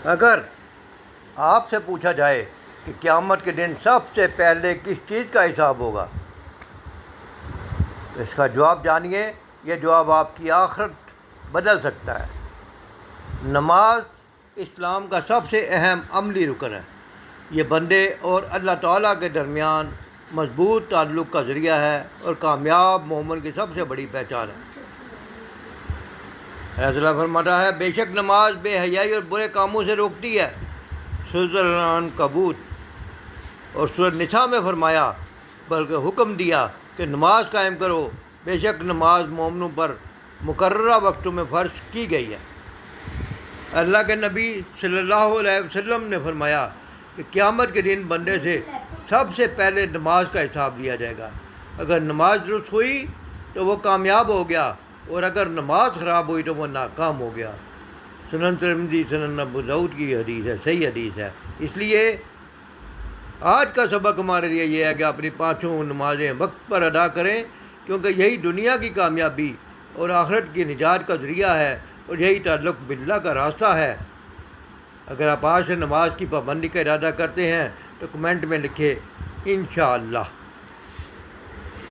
अगर आपसे पूछा जाए कि क़यामत के दिन सबसे पहले किस चीज़ का हिसाब होगा, तो इसका जवाब जानिए। ये जवाब आपकी आखिरत बदल सकता है। नमाज इस्लाम का सबसे अहम अमली रुकन है। ये बंदे और अल्लाह ताला के दरमियान मजबूत ताल्लुक़ का ज़रिया है और कामयाब मोमिन की सबसे बड़ी पहचान है। अल्लाह फरमाता है, बेशक नमाज बेहयाई और बुरे कामों से रोकती है। सूरह कबूत और सूरह निसा में फरमाया, बल्कि हुक्म दिया कि नमाज कायम करो, बेशक नमाज मोमिनों पर मुकर्ररा वक्तों में फ़र्ज की गई है। अल्लाह के नबी सल्लल्लाहु अलैहि वसल्लम ने फरमाया कि क़यामत के दिन बंदे से सबसे पहले नमाज का हिसाब लिया जाएगा। अगर नमाज दुरुस्त हुई तो वो कामयाब हो गया, और अगर नमाज ख़राब हुई तो वो नाकाम हो गया। सुनन तिरमिज़ी, सुनन अबू दाऊद की हदीस है, सही हदीस है। इसलिए आज का सबक हमारे लिए ये है कि अपनी पाँचों नमाज़ें वक्त पर अदा करें, क्योंकि यही दुनिया की कामयाबी और आखिरत की निजात का ज़रिया है, और यही ताल्लुक़ बिल्लाह का रास्ता है। अगर आप आज से नमाज की पाबंदी का इरादा करते हैं तो कमेंट में लिखें इंशाअल्लाह।